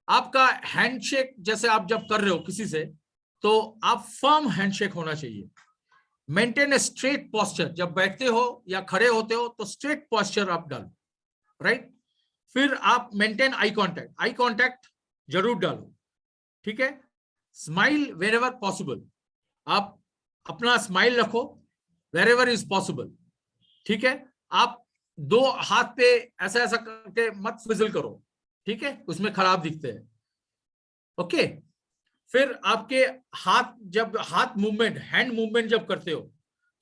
आपका हैंडशेक जैसे आप जब कर रहे हो किसी से, तो आप फर्म हैंडशेक होना चाहिए। मेंटेन ए स्ट्रेट पोस्चर, जब बैठते हो या खड़े होते हो तो स्ट्रेट पोस्चर आप डालो, राइट? फिर आप मेंटेन आई कांटेक्ट जरूर डालो, ठीक है? स्माइल वेरेवर पॉसिबल, आप अपना स्माइल रखो वेरेवर इज पॉसिबल, ठीक है? आप दो हाथ पे ऐसा ऐसा करके मत फिजल करो, ठीक है? उसमें खराब दिखते हैं, ओके? फिर आपके जब हाथ मूवमेंट, हैंड मूवमेंट जब करते हो,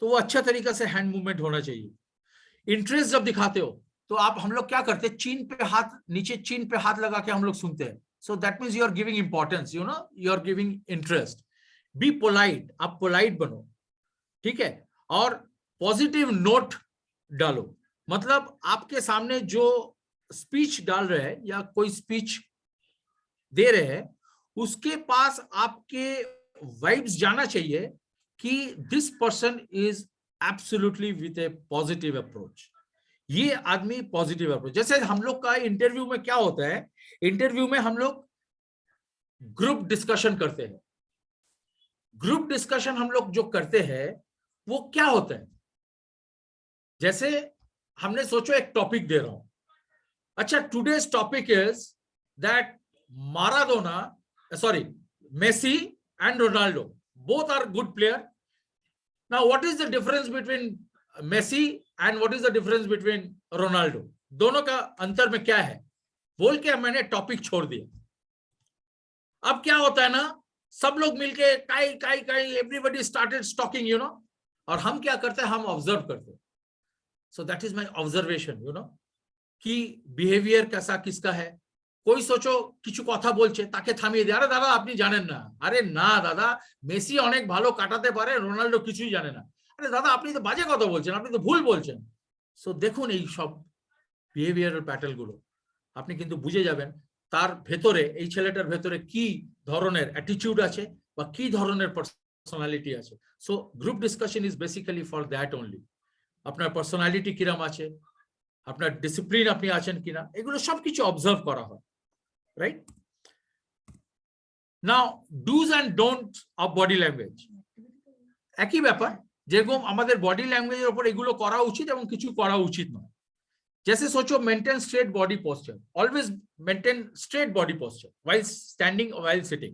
तो वो अच्छा तरीका से हैंड मूवमेंट होना चाहिए। इंटरेस्ट जब दिखाते हो, तो हम लोग क्या करते हैं? चीन पे हाथ, नीचे चीन पे हाथ लगा के हम लोग सुनते हैं। So that means you are giving importance, you are giving interest. Be polite, आप पोलाइट बनो, ठीक है? और पॉजिटिव नोट डालो, मतलब आपके सामने जो स्पीच डाल रहे हैं या कोई स्पीच दे रहे हैं, उसके पास आपके वाइब्स जाना चाहिए कि this person is absolutely with A positive approach. ये आदमी पॉजिटिव अप्रोच। जैसे हम लोग का इंटरव्यू में क्या होता है, इंटरव्यू में हम लोग ग्रुप डिस्कशन करते हैं। ग्रुप डिस्कशन हम लोग जो करते हैं वो क्या होता है, जैसे हमने सोचो एक टॉपिक दे रहा हूं, अच्छा today's topic is that Maradona, sorry, Messi and Ronaldo both are good player. Now what is the difference between Messi and what is the difference between Ronaldo, दोनों का अंतर में क्या है बोल के मैंने टॉपिक छोड़ दिया। अब क्या होता है ना, सब लोग मिलके काई काई काई, everybody started talking, you know, और हम क्या करते हैं, हम ऑब्जर्व करते हैं। So that is my observation, you know, कि बिहेवियर कैसा किसका है। कोई सोचो কিছু কথা বলছে তাকে থামিয়ে দিয়ে, আরে দাদা আপনি জানেন না, আরে না দাদা মেসি অনেক ভালো কাটাতে পারে, রোনাল্ডো কিছুই জানে না, আরে দাদা আপনি তো বাজে কথা বলছেন, আপনি তো ভুল বলছেন। সো দেখুন এই সব বিহেভিয়ারাল প্যাটার্ন গুলো আপনি কিন্তু বুঝে যাবেন তার ভেতরে, এই ছেলেটার ভেতরে কি ধরনের অ্যাটিটিউড আছে বা কি ধরনের পার্সোনালিটি আছে। So group discussion is basically for that only. আপনার পার্সোনালিটি কিরম আছে, আপনার ডিসিপ্লিন আপনি আছেন কিনা, এগুলো সবকিছু অবজার্ভ করা হয়, right? Now dos and don't of body language, একই ব্যাপার, যেরকম আমাদের বডি ল্যাঙ্গুয়েজের উপর এগুলো করা উচিত এবং কিছু করা উচিত নয়। जैसे सोचो maintain straight body posture, always maintain straight body posture while standing और while sitting.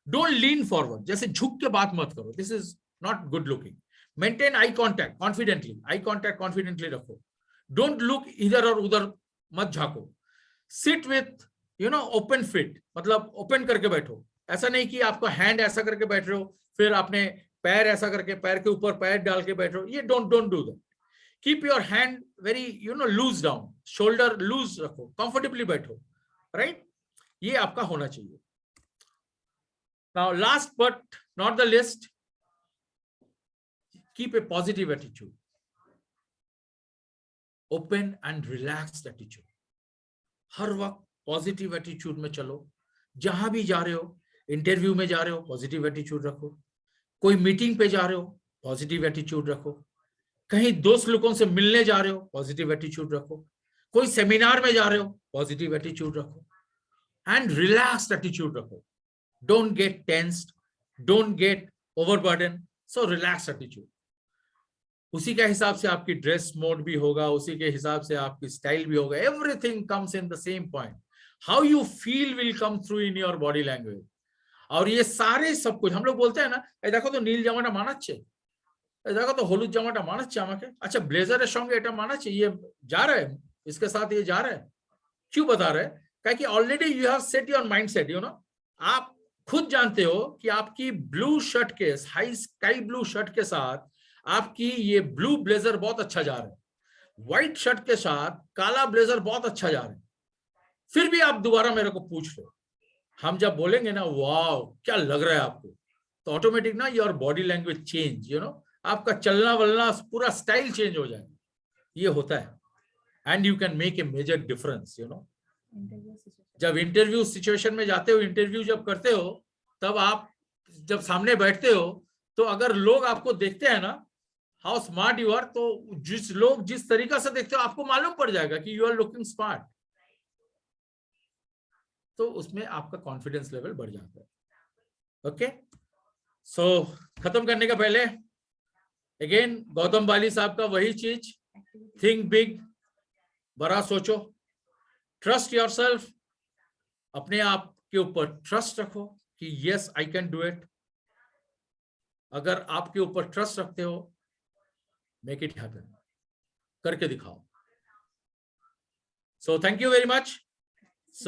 Don't lean forward, जैसे झुक के बात मत करो, this is not good looking. Maintain eye contact confidently, eye contact confidently रखो। डोंट लुक इधर और उधर मत झांको। Sit with you know open feet, मतलब ओपन करके बैठो, ऐसा नहीं कि आपका हैंड ऐसा करके बैठ रहे हो फिर आपने पैर ऐसा करके पैर के ऊपर पैर डाल के बैठ रहे हो, ये don't do that. Keep your hand very, you know, loose down, shoulder loose रखो, comfortably बैठो, right? ये आपका होना चाहिए। Now last but not the least, keep a positive attitude, open and relaxed attitude। हर वक्त पॉजिटिव एटीट्यूड में चलो, जहां भी जा रहे हो, इंटरव्यू में जा रहे हो पॉजिटिव एटीट्यूड रखो, कोई मीटिंग पे जा रहे हो पॉजिटिव एटीट्यूड रखो, कहीं दोस्त लोगों से मिलने जा रहे हो पॉजिटिव एटीट्यूड रखो, कोई सेमिनार में जा रहे हो पॉजिटिव एटीट्यूड रखो, एंड रिलैक्स्ड एटीट्यूड रखो। Don't get tensed, don't get overburden, so relaxed attitude. उसी के हिसाब से आपकी ड्रेस मोड भी होगा, उसी के हिसाब से आपकी स्टाइल भी होगा, everything comes in the same point. How you feel will come through in your body language. और ये सारे सब कुछ हम लोग बोलते हैं ना, देखो तो नील জামাটা মানাচ্ছে, देखो तो হলুদ জামাটা মানাচ্ছে আমাকে, अच्छा ব্লেজারের সঙ্গে এটা মানাচ্ছে, ये जा रहा है इसके साथ, ये जा रहा है, क्यों बता रहे हैं? क्योंकि already you have set your mindset, you know, आप खुद जानते हो कि आपकी ब्लू शर्ट के, हाई स्काई ब्लू शर्ट के साथ आपकी ये ब्लू ब्लेजर बहुत अच्छा जा रहा है, व्हाइट शर्ट के साथ काला ब्लेजर बहुत अच्छा जा रहा है, फिर भी आप दोबारा मेरे को पूछ रहे हो। हम जब बोलेंगे ना वाह क्या लग रहा है आपको, तो ऑटोमेटिक ना your body language change, you know, आपका चलना वलना पूरा स्टाइल चेंज हो जाएगा, ये होता है। And you can make a major difference, you know. जब इंटरव्यू सिचुएशन में जाते हो, इंटरव्यू जब करते हो, तब आप जब सामने बैठते हो, तो अगर लोग आपको देखते हैं ना हाउ स्मार्ट यू आर, तो लोग जिस तरीका से देखते हो आपको मालूम पड़ जाएगा कि यू आर लुकिंग स्मार्ट, तो उसमें आपका कॉन्फिडेंस लेवल बढ़ जाता है। ओके, सो खत्म करने का पहले अगेन गौतम बाली साहब का वही चीज, थिंक बिग, बड़ा सोचो, ट्रस्ट योरसेल्फ, अपने आप के ऊपर ट्रस्ट रखो कि yes I can do it. अगर आपके ऊपर ट्रस्ट रखते हो, मेक इट हैपन, करके दिखाओ। So thank you very much.